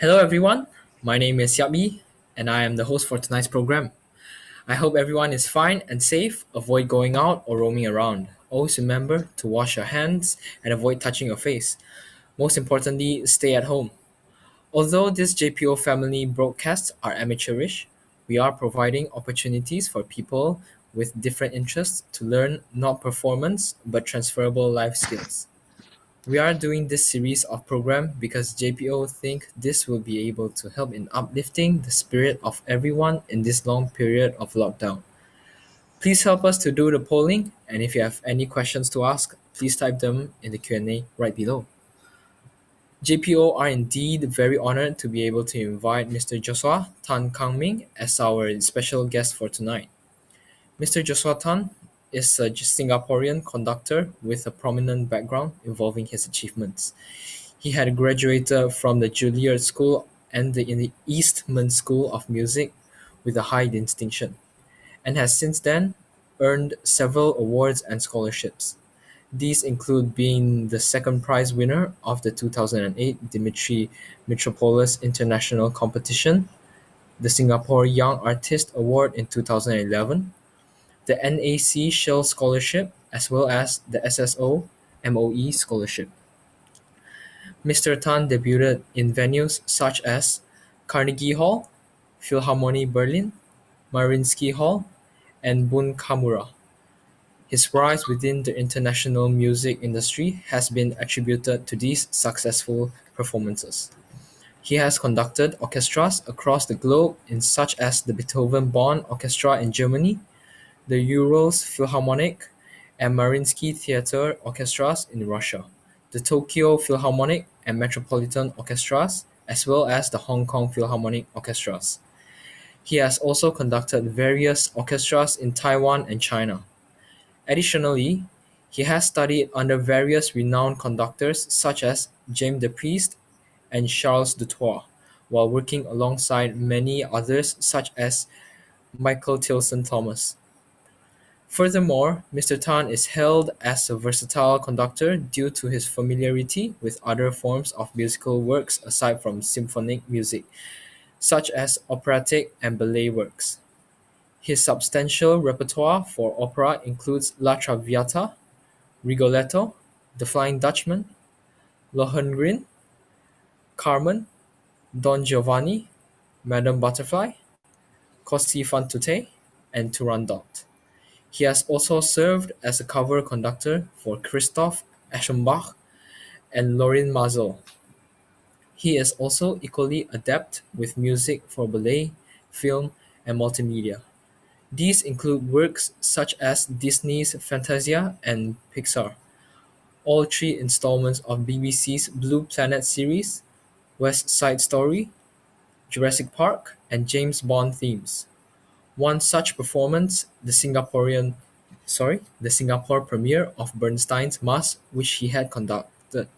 Hello, everyone. My name is Yabi, and I am the host for tonight's program. I hope everyone is fine and safe. Avoid going out or roaming around. Always remember to wash your hands and avoid touching your face. Most importantly, stay at home. Although this JPO family broadcasts are amateurish, we are providing opportunities for people with different interests to learn not performance but transferable life skills. We are doing this series of program because JPO think this will be able to help in uplifting the spirit of everyone in this long period of lockdown. Please help us to do the polling, and if you have any questions to ask, please type them in the Q&A right below. JPO are indeed very honored to be able to invite Mr. Joshua Tan Kang Ming as our special guest for tonight. Mr. Joshua Tan is a Singaporean conductor with a prominent background involving his achievements. He had graduated from the Juilliard School and the Eastman School of Music with a high distinction, and has since then earned several awards and scholarships. These include being the second prize winner of the 2008 Dimitri Mitropoulos International Competition, the Singapore Young Artist Award in 2011, the NAC Shell Scholarship, as well as the SSO MOE Scholarship. Mr. Tan debuted in venues such as Carnegie Hall, Philharmonie Berlin, Mariinsky Hall, and Bun Kamura. His rise within the international music industry has been attributed to these successful performances. He has conducted orchestras across the globe in such as the Beethoven Bonn Orchestra in Germany, the Urals Philharmonic and Mariinsky Theatre Orchestras in Russia, the Tokyo Philharmonic and Metropolitan Orchestras, as well as the Hong Kong Philharmonic Orchestras. He has also conducted various orchestras in Taiwan and China. Additionally, he has studied under various renowned conductors such as James the Priest and Charles Dutoit, while working alongside many others such as Michael Tilson Thomas. Furthermore, Mr. Tan is hailed as a versatile conductor due to his familiarity with other forms of musical works aside from symphonic music, such as operatic and ballet works. His substantial repertoire for opera includes La Traviata, Rigoletto, The Flying Dutchman, Lohengrin, Carmen, Don Giovanni, Madame Butterfly, Costi fan tutte, and Turandot. He has also served as a cover conductor for Christoph Eschenbach and Lorin Maazel. He is also equally adept with music for ballet, film, and multimedia. These include works such as Disney's Fantasia and Pixar, all three installments of BBC's Blue Planet series, West Side Story, Jurassic Park, and James Bond themes. One such performance, the Singapore premiere of Bernstein's Mass, which he had conducted,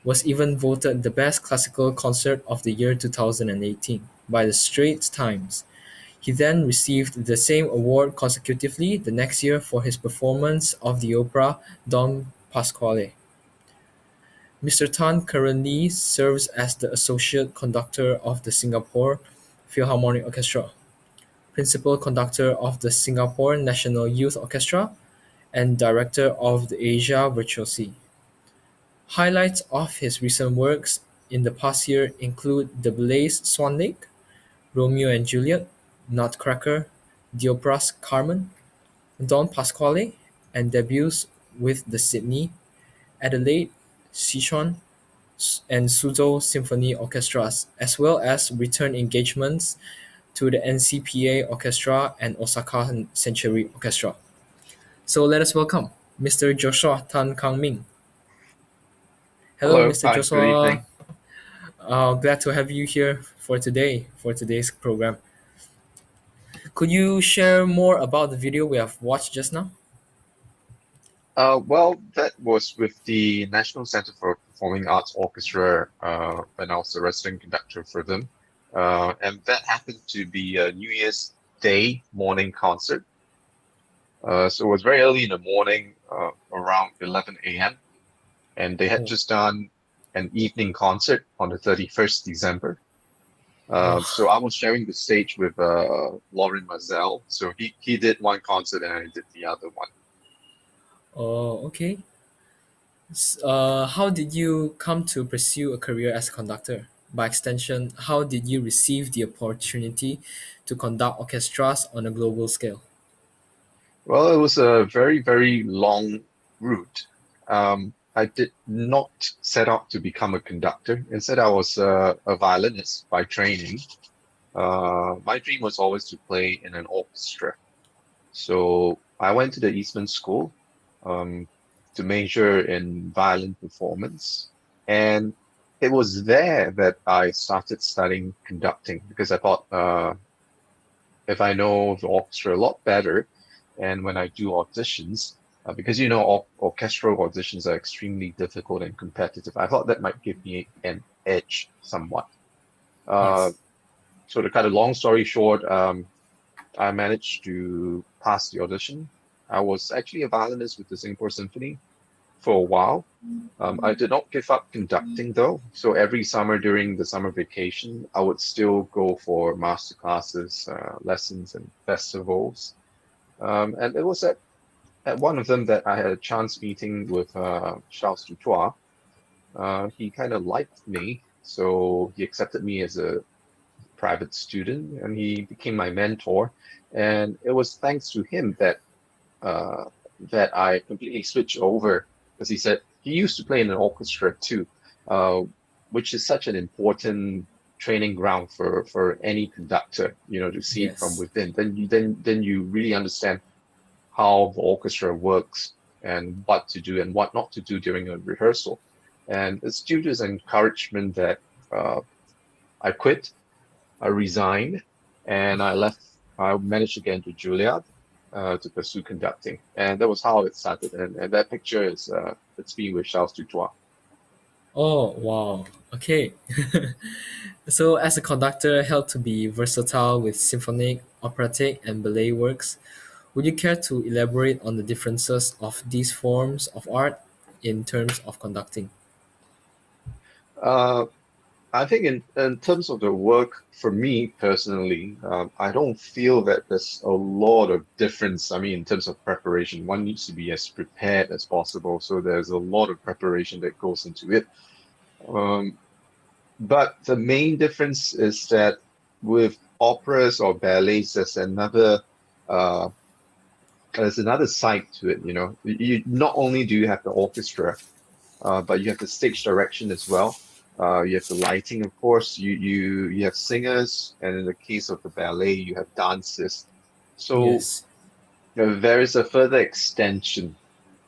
was even voted the best classical concert of the year 2018 by the Straits Times. He then received the same award consecutively the next year for his performance of the opera Don Pasquale. Mr. Tan currently serves as the Associate Conductor of the Singapore Philharmonic Orchestra, Principal Conductor of the Singapore National Youth Orchestra, and Director of the Asia Virtuosi. Highlights of his recent works in the past year include the ballets Swan Lake, Romeo and Juliet, Nutcracker, the operas Carmen, Don Pasquale, and debuts with the Sydney, Adelaide, Sichuan, and Suzhou Symphony Orchestras, as well as return engagements to the NCPA Orchestra and Osaka Century Orchestra. So let us welcome Mr. Joshua Tan Kang Ming. Hello, Hello. Mr. Hi. Good Joshua. evening. Glad to have you here for today's program. Could you share more about the video we have watched just now? Well, that was with the National Center for Performing Arts Orchestra when I was the resident conductor for them. And that happened to be a New Year's Day morning concert. So it was very early in the morning, around 11 a.m. And they had Oh, just done an evening concert on the 31st December. oh, So I was sharing the stage with Lauren Mazel. So he did one concert and I did the other one. oh, okay. How did you come to pursue a career as a conductor? By extension, how did you receive the opportunity to conduct orchestras on a global scale? Well, it was a very, very long route. I did not set out to become a conductor. Instead, I was a violinist by training. My dream was always to play in an orchestra. So I went to the Eastman School um, to major in violin performance. And it was there that I started studying conducting because I thought if I know the orchestra a lot better, and when I do auditions, because orchestral auditions are extremely difficult and competitive, I thought that might give me an edge somewhat. Uh, Yes. so to cut a long story short, I managed to pass the audition. I was actually a violinist with the Singapore Symphony, for a while. I did not give up conducting though. So every summer during the summer vacation, I would still go for master classes, lessons, and festivals. And it was at one of them that I had a chance meeting with Charles Dutoit. He kind of liked me, so he accepted me as a private student, and he became my mentor. And it was thanks to him uh, that I completely switched over, because he said he used to play in an orchestra too, uh, which is such an important training ground for any conductor, to see it from Yes. within. Then you really understand how the orchestra works and what to do and what not to do during a rehearsal. And it's due to his encouragement that uh, I quit, I resigned, and I left. I managed to get into Juilliard to pursue conducting, and that was how it started. And that picture is it's me with Charles Dutoit. Oh, wow. Okay. So, as a conductor held to be versatile with symphonic, operatic, and ballet works, would you care to elaborate on the differences of these forms of art in terms of conducting? Uh, I think in terms of the work, for me personally, I don't feel that there's a lot of difference. I mean, in terms of preparation, one needs to be as prepared as possible. So there's a lot of preparation that goes into it. Um, but the main difference is that with operas or ballets, uh, there's another side to it. You not only do you have the orchestra, but you have the stage direction as well. You have the lighting, of course. You have singers, and in the case of the ballet, you have dancers. So Yes. there is a further extension.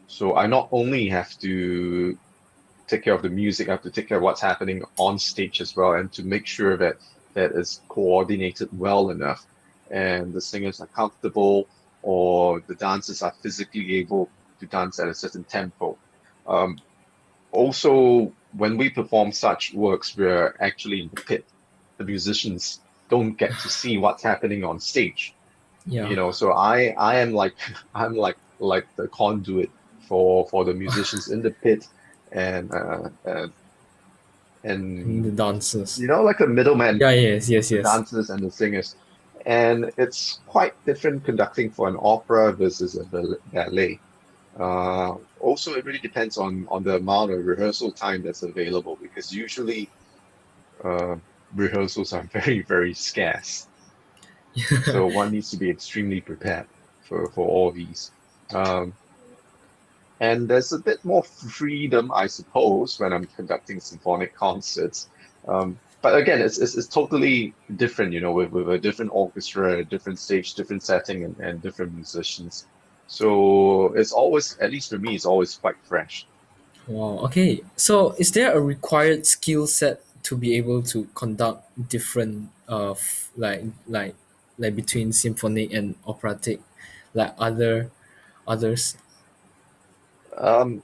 So I not only have to take care of the music, I have to take care of what's happening on stage as well, and to make sure that is coordinated well enough, and the singers are comfortable, or the dancers are physically able to dance at a certain tempo. Um, Also, when we perform such works, we're actually in the pit. The musicians don't get to see what's happening on stage, Yeah. So I am like I'm like the conduit for the musicians in the pit, and And the and dancers. like a middleman, Yeah, yes, yes, the yes. dancers and the singers. And it's quite different conducting for an opera versus a ballet. Also, it really depends on the amount of rehearsal time that's available, because usually uh, rehearsals are very, very scarce. So one needs to be extremely prepared for all these. Um, and there's a bit more freedom, I suppose, when I'm conducting symphonic concerts. But again, it's totally different, with a different orchestra, a different stage, different setting, and different musicians. So it's always, at least for me, it's always quite fresh. Wow. Okay. So, is there a required skill set to be able to conduct different, like between symphonic and operatic, like others? Um,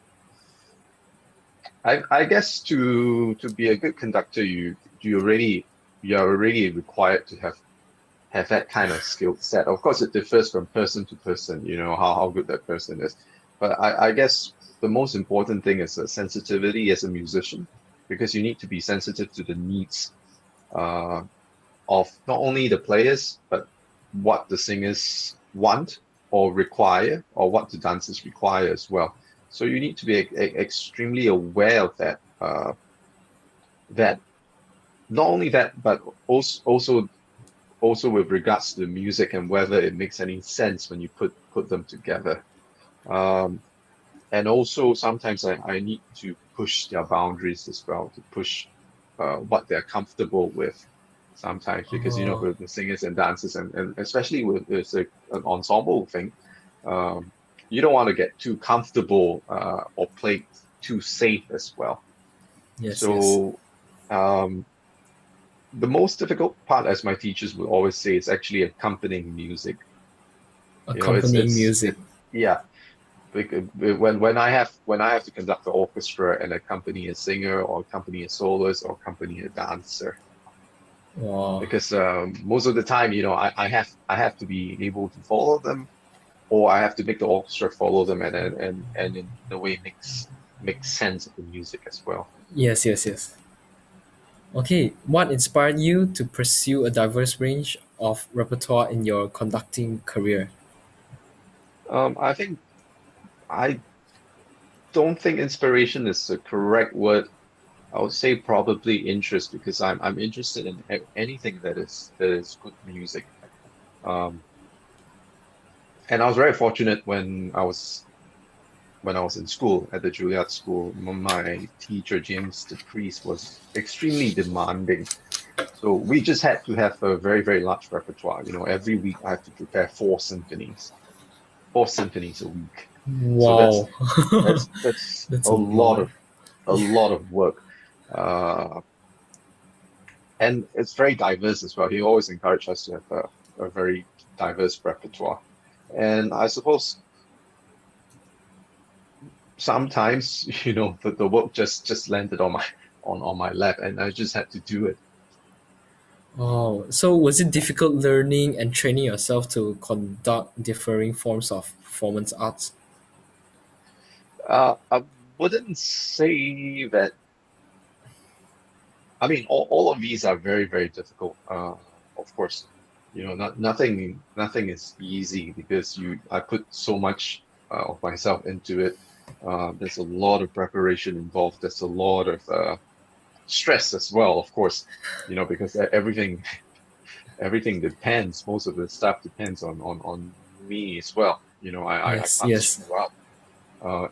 I guess to be a good conductor, you're already required to have that kind of skill set. Of course, it differs from person to person, how good that person is. But I guess the most important thing is the sensitivity as a musician, because you need to be sensitive to the needs uh, of not only the players, but what the singers want or require, or what the dancers require as well. So you need to be extremely aware of that. That not only that, but also with regards to the music and whether it makes any sense when you put them together. Um, and also sometimes I need to push their boundaries as well, to push what they're comfortable with sometimes, because Oh, with the singers and dancers, and especially with it's an ensemble thing, um, you don't want to get too comfortable or play too safe as well. yes, yes. So um, the most difficult part, as my teachers would always say, is actually accompanying music. It's Accompanying music. yeah. When I have to conduct the orchestra and accompany a singer or accompany a soloist or accompany a dancer, Wow. because most of the time, I have to be able to follow them, or I have to make the orchestra follow them, and in a way make sense of the music as well. Yes, yes, yes. Okay, what inspired you to pursue a diverse range of repertoire in your conducting career? I think I don't think inspiration is the correct word. I would say probably interest because I'm interested in anything that is good music. Um, and I was very fortunate when I was in school at the Juilliard School. My teacher James the priest was extremely demanding. So we just had to have a very, very large repertoire. Every week I have to prepare four symphonies a week. So Wow, that's that's a a lot lot. of a lot of work. Uh, and it's very diverse as well. He always encouraged us to have a very diverse repertoire. And I suppose sometimes, the work just landed on my lap, and I just had to do it. Oh, so was it difficult learning and training yourself to conduct differing forms of performance arts? I wouldn't say that. I mean, all of these are very, very difficult. Of course, nothing is easy because I put so much of myself into it. There's a lot of preparation involved. There's a lot of stress as well, of course, because everything depends. Most of the stuff depends on me as well. I Yes, can't yes. screw up.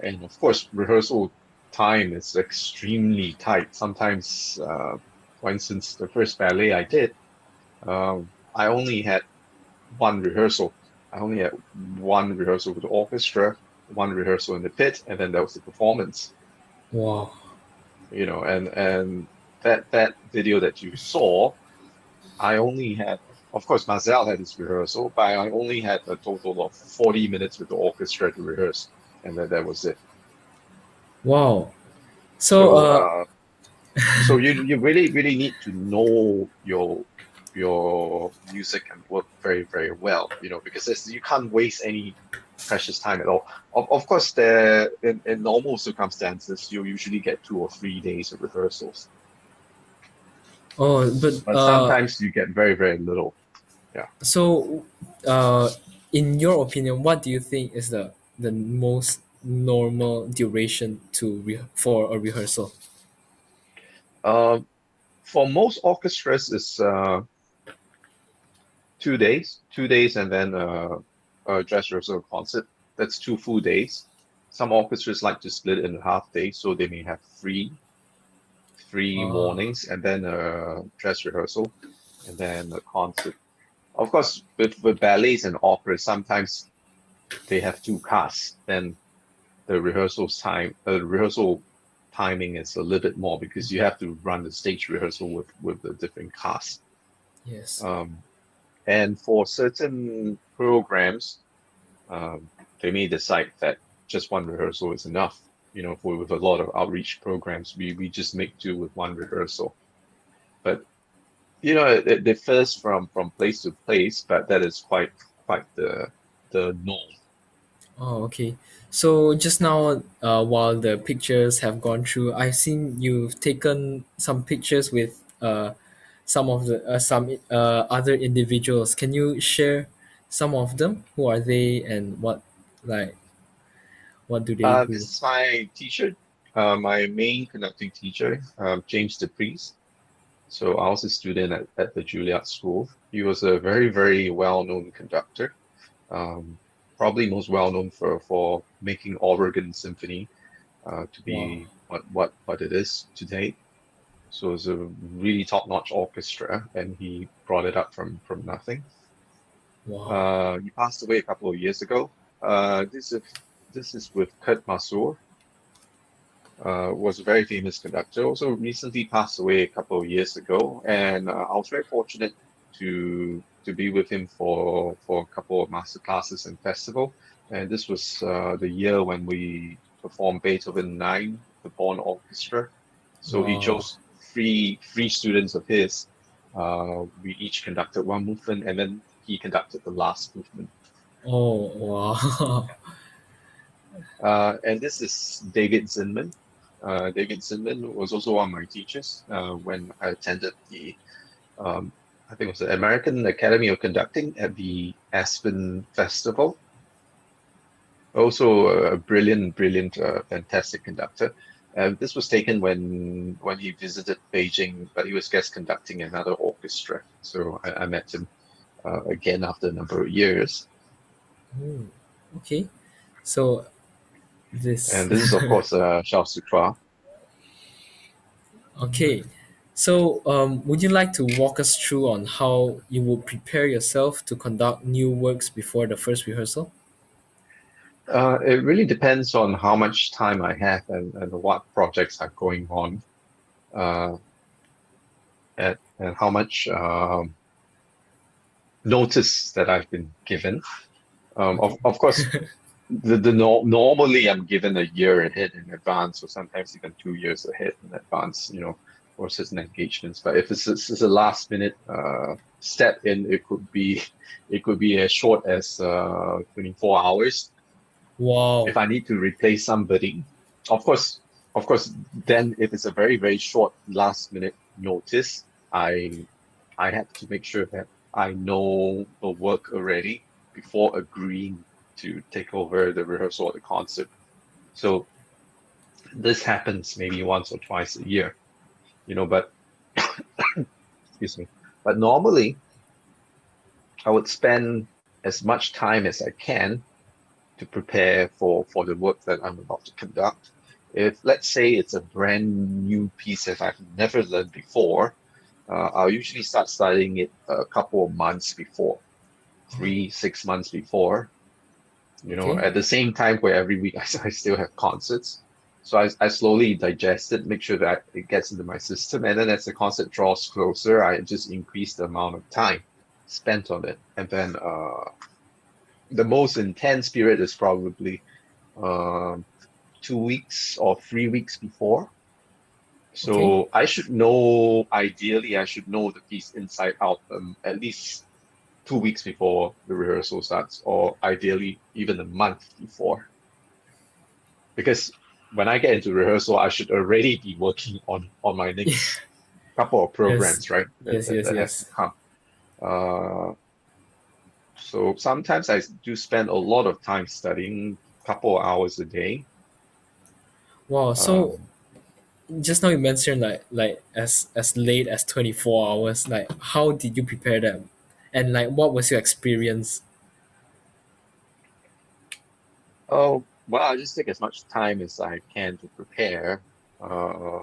And of course, rehearsal time is extremely tight. Sometimes, for instance, the first ballet I did, I only had one rehearsal. I only had one rehearsal with the orchestra, one rehearsal in the pit, and then there was the performance. Wow. And that video that you saw, I only had, of course, Marcel had his rehearsal, but I only had a total of 40 minutes with the orchestra to rehearse, and then that was it. Wow. So, So, so you really really need to know your music and work very very well, because you can't waste any precious time at all. Of course, in normal circumstances, you usually get 2 or 3 days of rehearsals, oh, but but sometimes you get very very little. Yeah. so, in your opinion, what do you think is the most normal duration for a rehearsal? Um, for most orchestras, it's 2 days, and then a dress rehearsal concert. That's 2 full days. Some orchestras like to split it in half days, so they may have three Ah, mornings and then a dress rehearsal and then a concert. Of course, with ballets and operas, sometimes they have two casts. Then the rehearsal timing is a little bit more because you have to run the stage rehearsal with the different casts. yes. Um, and for certain programs, um, they may decide that just one rehearsal is enough. For with a lot of outreach programs, we just make do with one rehearsal. But it differs from place to place, but that is quite the norm. Oh, okay. So just now, while the pictures have gone through, I've seen you've taken some pictures with some other individuals. Can you share some of them? Who are they, and like what do they This do? is my teacher, my main conducting teacher, James DePries. So I was a student at the Juilliard School. He was a very, very well-known conductor, um, probably most well-known for making Oregon Symphony to Wow, be what it is today. So it's a really top-notch orchestra, and he brought it up from nothing. wow, He passed away a couple of years ago. This is with Kurt Masur, was a very famous conductor. Also recently passed away a couple of years ago, and I was very fortunate to be with him for a couple of master classes and festival. And this was the year when we performed Beethoven 9, the Bonn Orchestra. So he wow. chose three students of his. We each conducted one movement, and then he conducted the last movement. Oh, wow. And this is David Zinman. David Zinman was also one of my teachers when I attended um, I think it was the American Academy of Conducting at the Aspen Festival. Also a brilliant, brilliant, fantastic conductor. This was taken when he visited Beijing, but he was guest conducting another orchestra. So I met him again after a number of years. Oh, okay. So this And this is, of course, Charles Ducroix. okay. So would you like to walk us through on how you would prepare yourself to conduct new works before the first rehearsal? It really depends on how much time I have and what projects are going on, uh, and how much notice that I've been given. Okay. Of course, normally I'm given a year ahead in advance, or sometimes even 2 years ahead in advance, for certain engagements. But if it's a last minute step in, it could be as short as 24 hours. Wow. If I need to replace somebody, of course, then if it's a very, very short last minute notice, I have to make sure that I know the work already before agreeing to take over the rehearsal or the concert. So this happens maybe once or twice a year, but excuse me. But normally I would spend as much time as I can to prepare for the work that I'm about to conduct. If let's say it's a brand new piece that I've never learned before, I'll usually start studying it a couple of months before, Oh, 3, 6 months before, okay. at the same time where every week I still have concerts. So I slowly digest it, make sure that it gets into my system. And then as the concert draws closer, I just increase the amount of time spent on it. And then the most intense period is probably um 2 weeks or 3 weeks before. Okay. So ideally, I should know the piece inside out at least 2 weeks before the rehearsal starts, or ideally even a month before. Because when I get into rehearsal, I should already be working on my next couple of Yes. programs, right? That, Yes, that, yes, that have to yes. come. Uh, so sometimes I do spend a lot of time studying, couple of hours a day. Wow. So Um, just now you mentioned like as late as 24 hours. Like how did you prepare them? And like what was your experience? oh, well, I just take as much time as I can to prepare. Uh,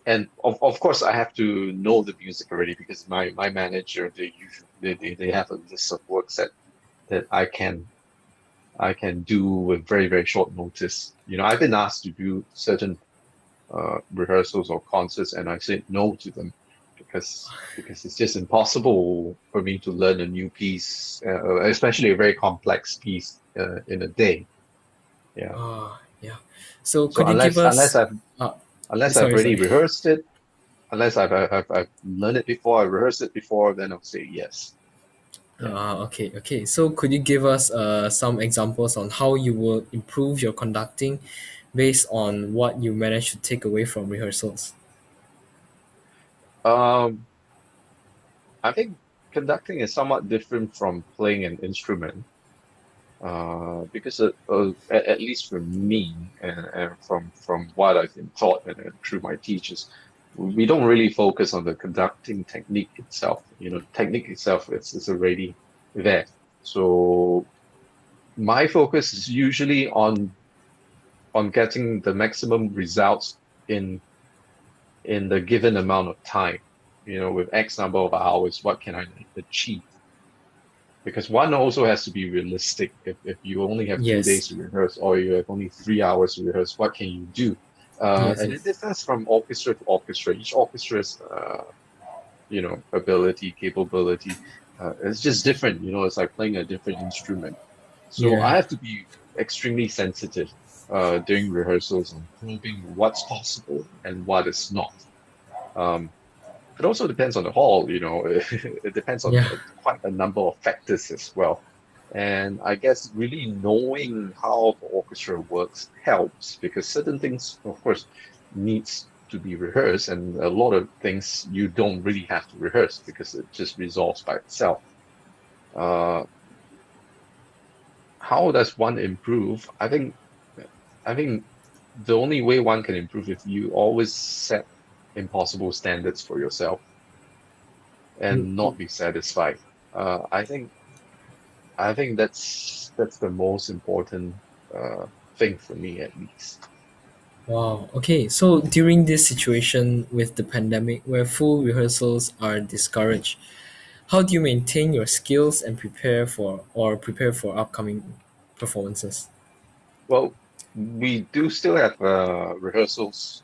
and of course, I have to know the music already because my manager, they have a list of works that I can do with very, very short notice. I've been asked to do certain rehearsals or concerts, and I said no to them because it's just impossible for me to learn a new piece, especially a very complex piece, in a day. Yeah. Ah, yeah. So So could you give unless unless us I've uh unless I've sorry, already sorry. rehearsed it, unless I've learned it before, I rehearsed it before, then I'll say yes. Yeah. Okay, okay. So could you give us some examples on how you will improve your conducting based on what you managed to take away from rehearsals? Um, I think conducting is somewhat different from playing an instrument. Because at least for me, and from what I've been taught and through my teachers, we don't really focus on the conducting technique itself. Technique itself is already there. So my focus is usually on getting the maximum results in the given amount of time. With X number of hours, what can I achieve? Because one also has to be realistic. If you only have 2 days Yes. to rehearse, or you have only 3 hours to rehearse, what can you do? Yes, And it yes. differs from orchestra to orchestra. Each orchestra's ability, capability, it's just different. It's like playing a different instrument. So I Yeah. have to be extremely sensitive during rehearsals and probing what's possible and what is not. Um, it also depends on the hall. It depends on Yeah. quite a number of factors as well. And I guess really knowing how the orchestra works helps because certain things, of course, needs to be rehearsed, and a lot of things you don't really have to rehearse because it just resolves by itself. Uh, how does one improve? I think the only way one can improve if you always set impossible standards for yourself Mm, and not be satisfied. I think that's the most important uh, thing for me at least. wow. Okay. So during this situation with the pandemic where full rehearsals are discouraged, how do you maintain your skills and prepare for upcoming performances? Well, we do still have rehearsals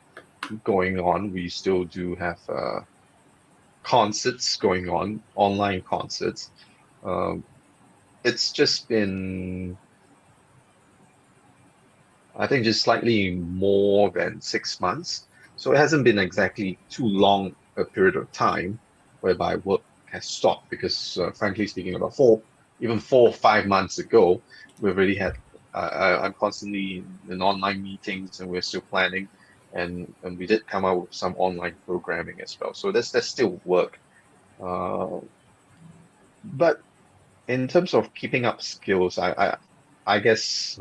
going on. We still do have concerts going on, online concerts. Um, it's just been, I think, just slightly more than 6 months. So it hasn't been exactly too long a period of time whereby work has stopped because, frankly speaking, about even 4 or 5 months ago, we've already had, I'm constantly in online meetings and we're still planning. And we did come out with some online programming as well. So there's still work. Uh, but in terms of keeping up skills, I guess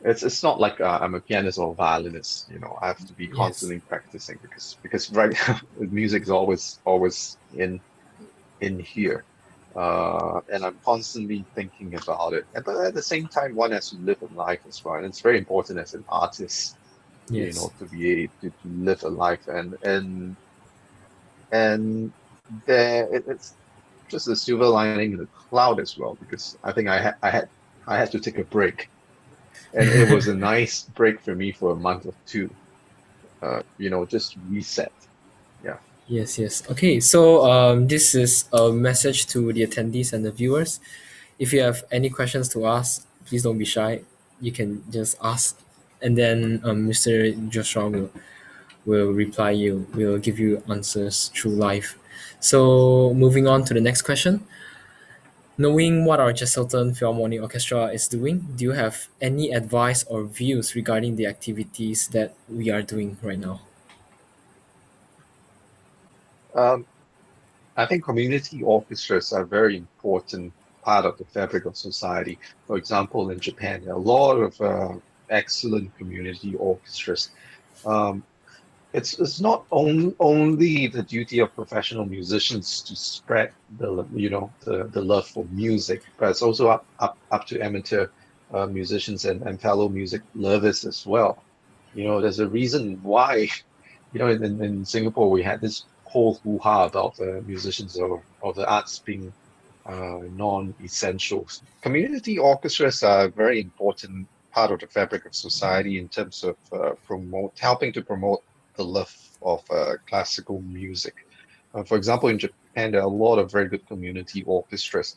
it's not like I'm a pianist or a violinist. I have to be Yes. constantly practicing because right now music is always in here, and I'm constantly thinking about it. But at the same time, one has to live a life as well, and it's very important as an artist, Yes. to be able to live a life and it's just a silver lining in the cloud as well because I think I had to take a break, and it was a nice break for me for a month or two. Just reset. Yeah. Yes, yes. Okay, so this is a message to the attendees and the viewers. If you have any questions to ask, please don't be shy. You can just ask, and then Mr. Joshua will reply you. Will give you answers through live. So moving on to the next question. Knowing what our Jesselton Philharmonic Orchestra is doing, do you have any advice or views regarding the activities that we are doing right now? Um, I think community orchestras are a very important part of the fabric of society. For example, in Japan, there are a lot of excellent community orchestras. Um, it's not only the duty of professional musicians to spread the love for music, but it's also up to amateur musicians and fellow music lovers as well. There's a reason why in Singapore we had this whole hoo-ha about musicians or the arts being non-essentials. Community orchestras are a very important part of the fabric of society in terms of helping to promote the love of classical music. For example, in Japan, there are a lot of very good community orchestras,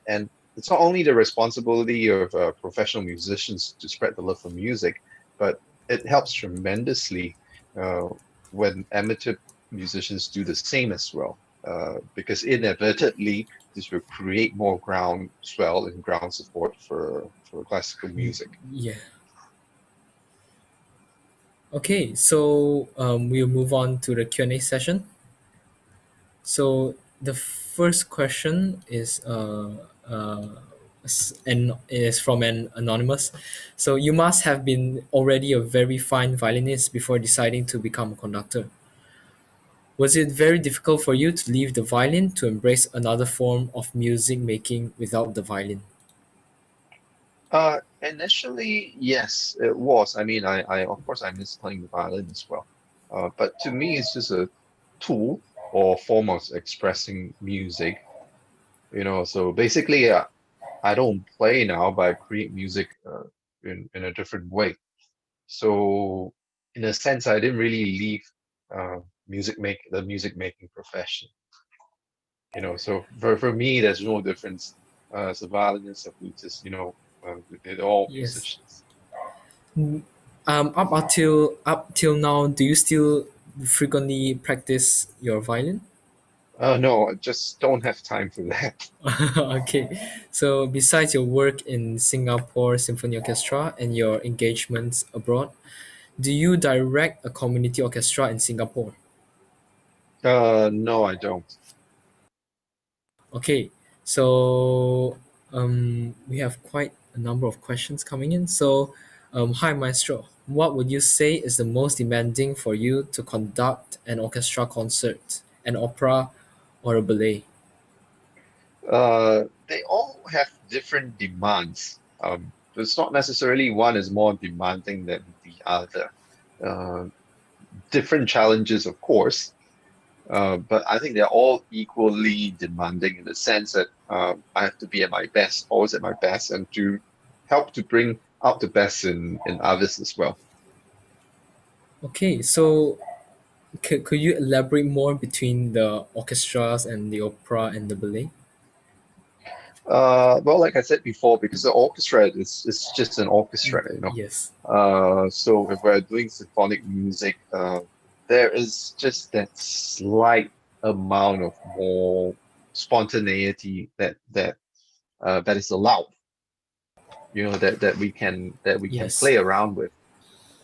and it's not only the responsibility of professional musicians to spread the love for music, but it helps tremendously uh, when amateur musicians do the same as well, because inadvertently this will create more groundswell and ground support for classical music. Yeah. Okay, so we'll move on to the Q&A session. So the first question and is from an anonymous. So you must have been already a very fine violinist before deciding to become a conductor. Was it very difficult for you to leave the violin to embrace another form of music making without the violin? Initially, yes, it was. I mean, I of course I miss playing the violin as well. But to me, it's just a tool or form of expressing music. So basically, I don't play now, but I create music in a different way. So in a sense, I didn't really leave uh, the music making profession. So for me, there's no difference as a violinist, a flutist. They're all Yes. musicians. Up till now, do you still frequently practice your violin? No, I just don't have time for that. Okay, so besides your work in Singapore Symphony Orchestra and your engagements abroad, do you direct a community orchestra in Singapore? No, I don't. Okay, so we have quite a number of questions coming in. So, hi Maestro, what would you say is the most demanding for you to conduct an orchestra concert, an opera, or a ballet? They all have different demands. It's not necessarily one is more demanding than the other. Uh, Different challenges, of course, but I think they're all equally demanding in the sense that I have to be at my best, always at my best, and to help to bring out the best in others as well. Okay, so could you elaborate more between the orchestras and the opera and the ballet? Well, like I said before, because the orchestra is just an orchestra, Yes, So if we're doing symphonic music, there is just that slight amount of more spontaneity that is allowed, that we can yes, play around with.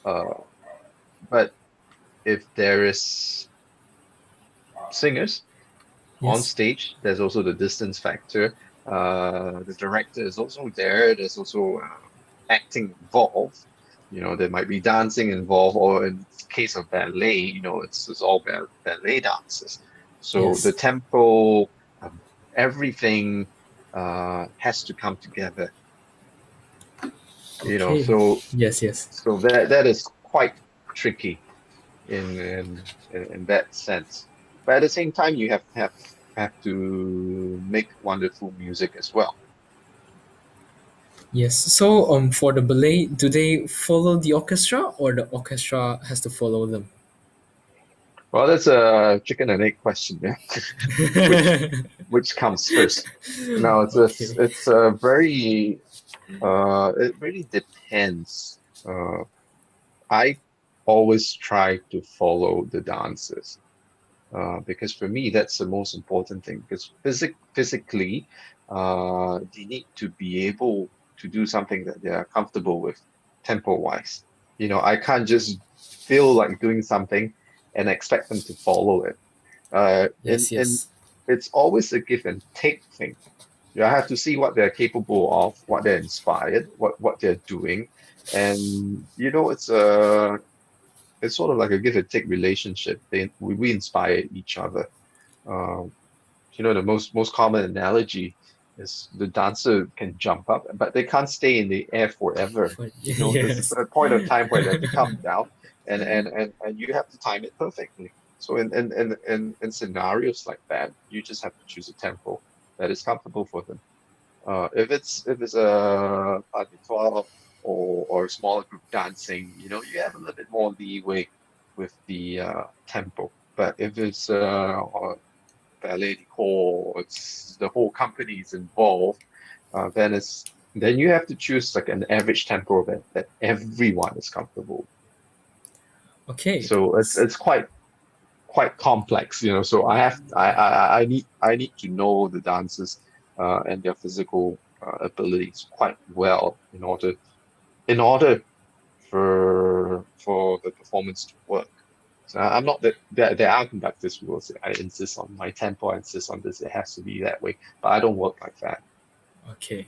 Uh, but if there is singers on yes, stage, there's also the distance factor. The director is also there. There's also acting involved. There might be dancing involved, or in case of ballet, it's all ballet dances. So the yes. tempo, everything has to come together. You know, Okay, so yes, yes. so that is quite tricky in that sense. But at the same time, you have to make wonderful music as well. Yes. So, for the ballet, do they follow the orchestra, or the orchestra has to follow them? Well, that's a chicken and egg question, yeah. Which which comes first? No, Okay. it's a very it really depends. I always try to follow the dancers. Because for me that's the most important thing. Because physically, they need to be able to do something that they are comfortable with, tempo wise. I can't just feel like doing something and expect them to follow it. And Yes, and yes. it's always a give and take thing. I have to see what they're capable of, what they're inspired, what they're doing, and it's sort of like a give and take relationship. We inspire each other. Um, the most common analogy is the dancer can jump up, but they can't stay in the air forever. There's Yes. a point of time where they have to come down, and you have to time it perfectly. So in scenarios like that, you just have to choose a tempo that is comfortable for them. If it's a repertoire or a smaller group dancing, you have a little bit more leeway with the tempo. But if it's ballet decor, it's the whole company is involved, then you have to choose like an average tempo that everyone is comfortable. Okay. So it's quite complex, So I need to know the dancers and their physical abilities quite well in order for the performance to work. So I'm not that there are conductors who will say I insist on my tempo, I insist on this, it has to be that way. But I don't work like that. Okay.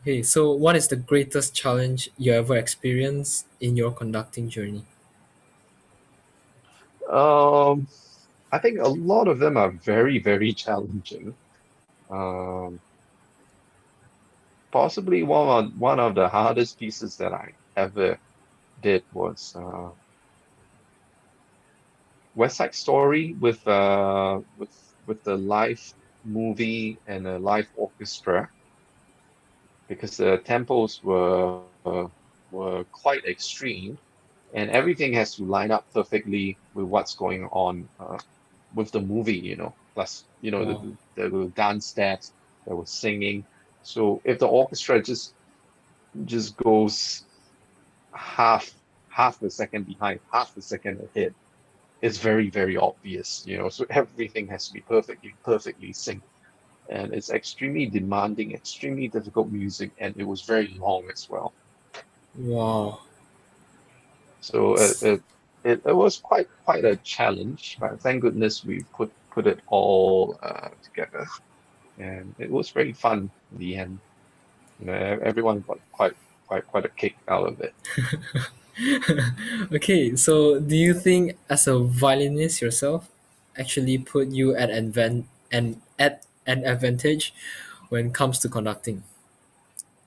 Okay. So, what is the greatest challenge you ever experienced in your conducting journey? Um, I think a lot of them are very, very challenging. Um, Possibly one of the hardest pieces that I ever did was West Side Story with the live movie and a live orchestra because the tempos were quite extreme and everything has to line up perfectly with what's going on with the movie, Plus, Wow. there were dance steps, there was singing. So if the orchestra just goes half half a second behind, half a second ahead, it's very, very obvious, so everything has to be perfectly synced. And it's extremely demanding, extremely difficult music, and it was very long as well. Wow. So it was quite a challenge, but thank goodness we put it all together, and it was very fun in the end. Everyone got quite a kick out of it. Okay, so do you think as a violinist yourself actually put you at an advantage when it comes to conducting?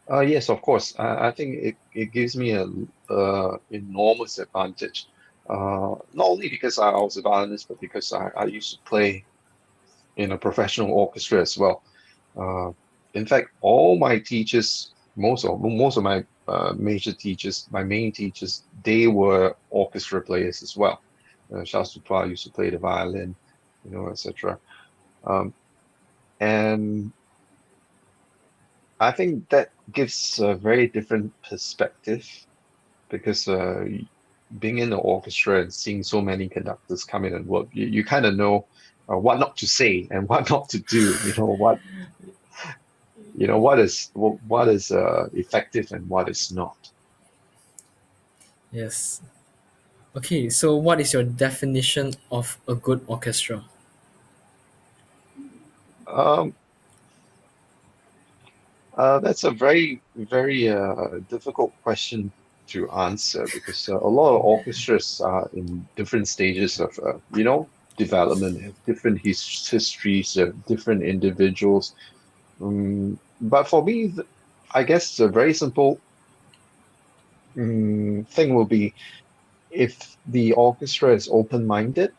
Yes, of course. I think it gives me a enormous advantage. Not only because I was a violinist, but because I used to play in a professional orchestra as well. Uh, in fact, all my teachers, most of my major teachers, my main teachers, they were orchestra players as well. Charles Duprat used to play the violin, etc. Um, and I think that gives a very different perspective because being in the orchestra and seeing so many conductors come in and work, you kind of know what not to say and what not to do. What is effective and what is not. Yes. Okay, so what is your definition of a good orchestra? Um, that's a very, very difficult question to answer because a lot of orchestras are in different stages of, development, have different histories, different individuals. But for me, I guess a very simple thing will be if the orchestra is open-minded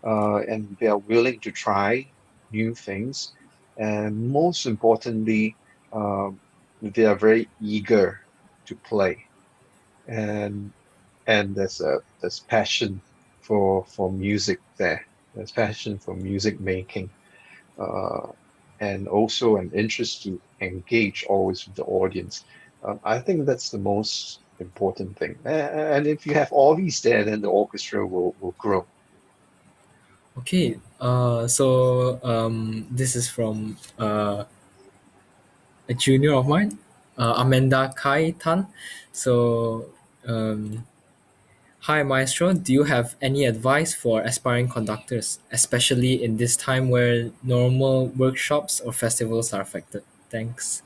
and they are willing to try new things, and most importantly, um, they are very eager to play, and there's passion for music there. There's passion for music making, uh, and also an interest to engage always with the audience. I think that's the most important thing. And if you have all these there, then the orchestra will grow. Okay, so this is from a junior of mine, Amanda Kai Tan. So, um, hi Maestro, do you have any advice for aspiring conductors, especially in this time where normal workshops or festivals are affected? Thanks.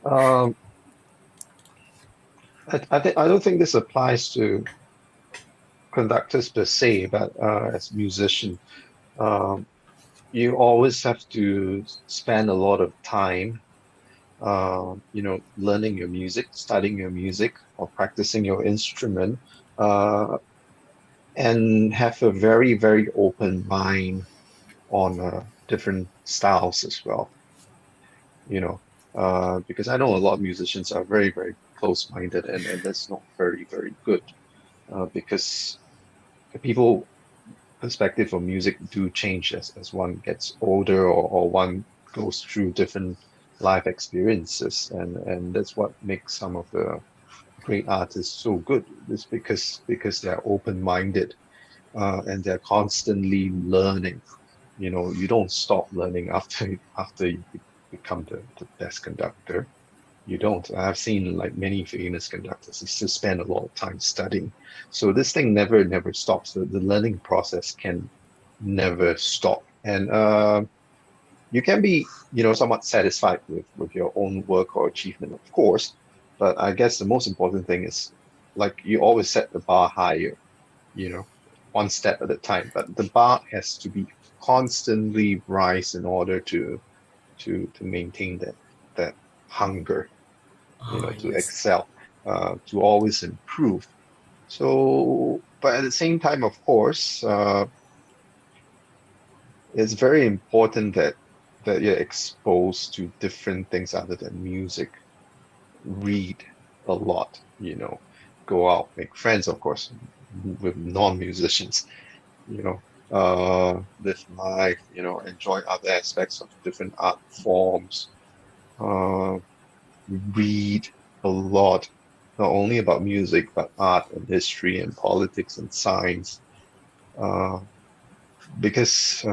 Um, I don't think this applies to conductors per se, but as musician, um, you always have to spend a lot of time, learning your music, studying your music, or practicing your instrument, uh, and have a very, very open mind on different styles as well. Because I know a lot of musicians are very, very close-minded, and that's not very, very good, because the people perspective of music do change as one gets older or one goes through different life experiences, and that's what makes some of the great artists so good, is because they're open-minded, and they're constantly learning. You don't stop learning after you become the best conductor. You don't. I've seen like many famous conductors, they still spend a lot of time studying. So this thing never stops. The learning process can never stop. And you can be, somewhat satisfied with your own work or achievement, of course. But I guess the most important thing is like you always set the bar higher, you know, one step at a time. But the bar has to be constantly rise in order to maintain that hunger, Ah, to yes. excel, to always improve. So, but at the same time, of course, it's very important that you're exposed to different things other than music. Read a lot, go out, make friends, of course, with non-musicians, live life, enjoy other aspects of different art forms. Uh, Read a lot, not only about music, but art and history and politics and science. uh, because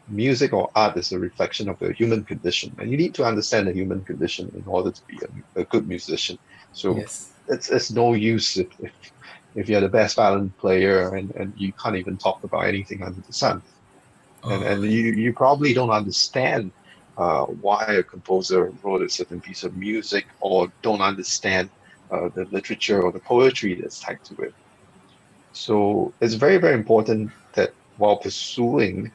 music or art is a reflection of the human condition, and you need to understand the human condition in order to be a good musician. So Yes. it's no use if you're the best violin player and you can't even talk about anything under the sun, and Oh, you probably don't understand why a composer wrote a certain piece of music, or don't understand the literature or the poetry that's tied to it. So it's very, very important that while pursuing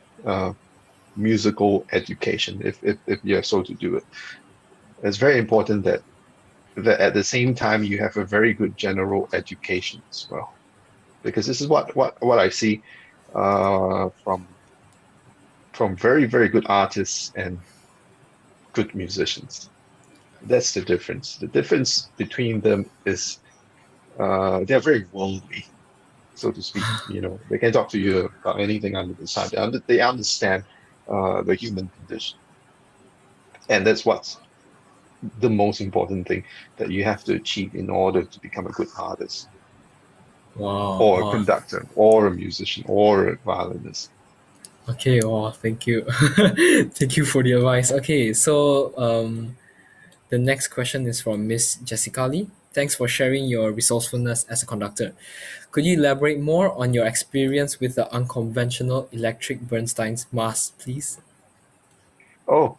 musical education, if you're so to do it, it's very important that at the same time you have a very good general education as well. Because this is what I see from very, very good artists and good musicians. That's the difference. The difference between them is they're very worldly, so to speak. They can talk to you about anything under the sun. They understand the human condition, and that's what's the most important thing that you have to achieve in order to become a good artist, wow. or a Oh, conductor, or a musician, or a violinist. okay. Oh, thank you. Thank you for the advice. Okay, so the next question is from Miss Jessica Lee. Thanks for sharing your resourcefulness as a conductor. Could you elaborate more on your experience with the unconventional electric Bernstein's mass, please? Oh,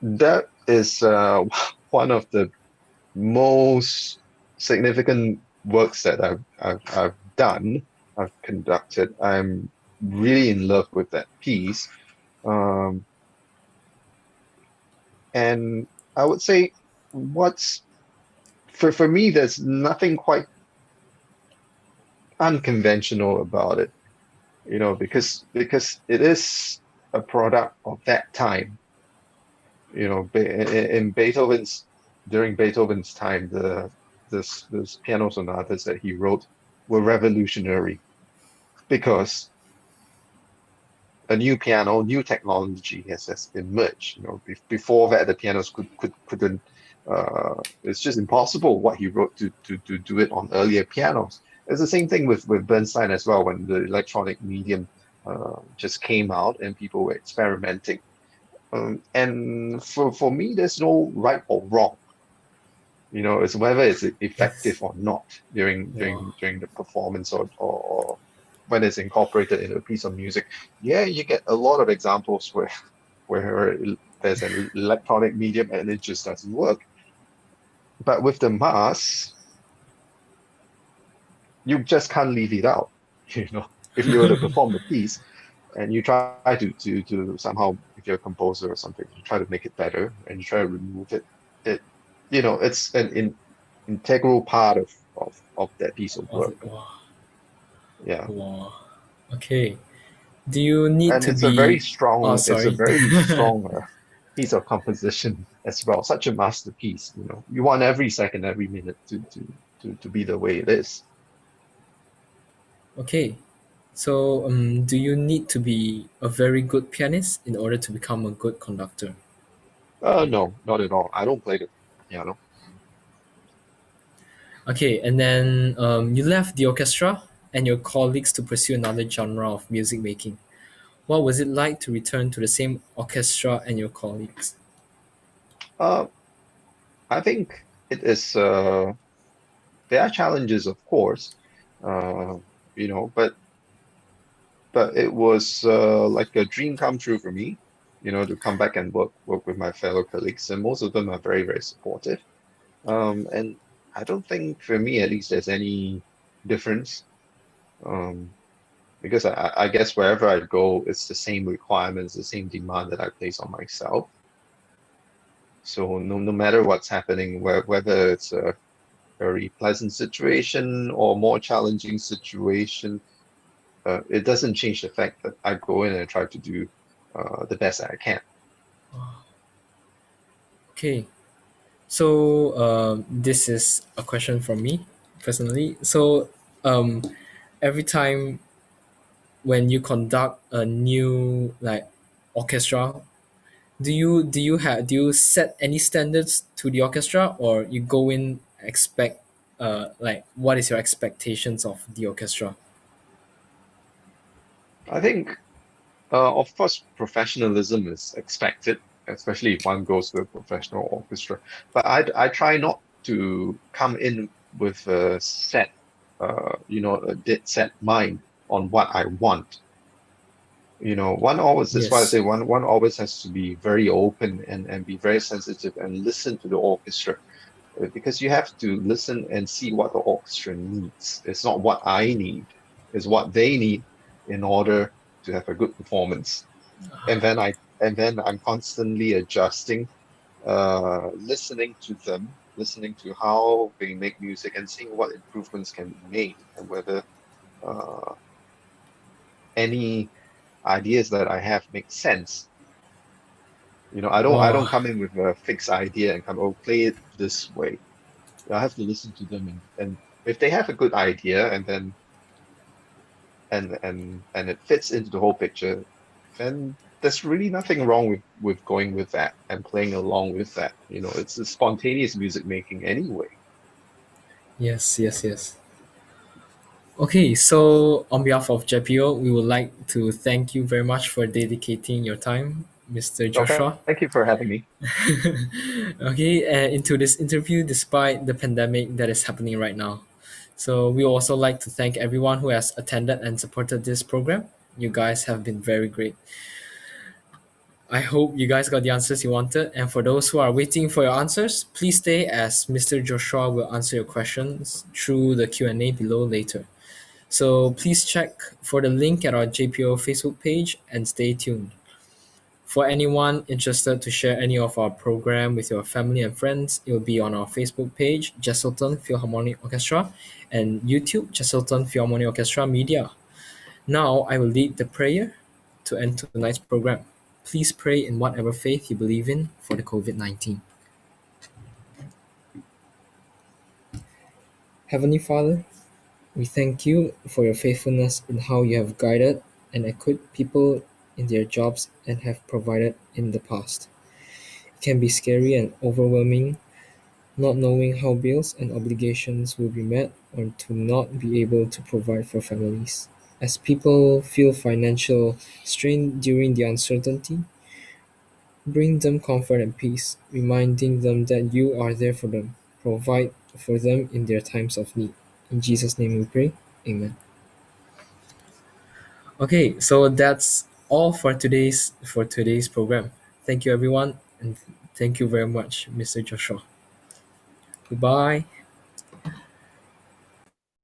that is one of the most significant works that I've done, I've conducted. I'm really in love with that piece. Um, and I would say what's for me, there's nothing quite unconventional about it, because it is a product of that time. In Beethoven's during Beethoven's time, this piano sonatas that he wrote were revolutionary because a new piano, new technology has emerged. Before that, the pianos couldn't. It's just impossible what he wrote to do it on earlier pianos. It's the same thing with Bernstein as well. When the electronic medium just came out and people were experimenting. And for me, there's no right or wrong. It's whether it's Yes. effective or not during Wow. during during the performance, or when it's incorporated in a piece of music. Yeah, you get a lot of examples where there's an electronic medium and it just doesn't work. But with the mass, you just can't leave it out. If you were to perform the piece and you try to somehow, if you're a composer or something, you try to make it better and you try to remove it, it's an integral part of that piece of Was work. it? Wow. Yeah. Wow. Okay. Do you need And to be? Oh, it's a sorry. very strong piece of composition as well. Such a masterpiece. You want every second, every minute to be the way it is. Okay. So, do you need to be a very good pianist in order to become a good conductor? No, not at all. I don't play the piano. Okay, and then you left the orchestra and your colleagues to pursue another genre of music making. What was it like to return to the same orchestra and your colleagues? Uh, I think it is. There are challenges, of course, uh, but it was like a dream come true for me, to come back and work with my fellow colleagues, and most of them are very, very supportive. And I don't think, for me at least, there's any difference. Um, because I guess wherever I go, it's the same requirements, the same demand that I place on myself. So no matter what's happening, whether it's a very pleasant situation or more challenging situation, it doesn't change the fact that I go in and try to do the best that I can. Okay, so this is a question from me personally. So, um, every time when you conduct a new like orchestra, do you set any standards to the orchestra, or you go in expect like what is your expectations of the orchestra? I think, of course, professionalism is expected, especially if one goes to a professional orchestra. But I try not to come in with a set, a dead set mind on what I want. One always, that's why I Yes. say one always has to be very open and be very sensitive and listen to the orchestra, because you have to listen and see what the orchestra needs. It's not what I need, it's what they need in order to have a good performance. And then I'm constantly adjusting, listening to them, listening to how they make music and seeing what improvements can be made and whether uh, any ideas that I have make sense. I don't Wow. come in with a fixed idea and come, oh, play it this way. I have to listen to them, and if they have a good idea and then and it fits into the whole picture, then there's really nothing wrong with going with that and playing along with that. It's a spontaneous music making anyway. Yes, yes, yes. Okay, so on behalf of JPO, we would like to thank you very much for dedicating your time, Mr. So Joshua. thank you for having me. Okay, into this interview despite the pandemic that is happening right now. So we also like to thank everyone who has attended and supported this program. You guys have been very great. I hope you guys got the answers you wanted. And for those who are waiting for your answers, please stay as Mr. Joshua will answer your questions through the Q&A below later. So please check for the link at our JPO Facebook page and stay tuned. For anyone interested to share any of our program with your family and friends, it will be on our Facebook page, Jesselton Philharmonic Orchestra, and YouTube, Jesselton Philharmonic Orchestra Media. Now I will lead the prayer to end tonight's program. Please pray in whatever faith you believe in for the COVID-19. Heavenly Father, we thank you for your faithfulness in how you have guided and equipped people in their jobs and have provided in the past. It can be scary and overwhelming not knowing how bills and obligations will be met or to not be able to provide for families. As people feel financial strain during the uncertainty, bring them comfort and peace, reminding them that you are there for them. Provide for them in their times of need. In Jesus' name we pray. Amen. Okay, so that's all for today's program. Thank you everyone and thank you very much, Mr. Joshua. Goodbye.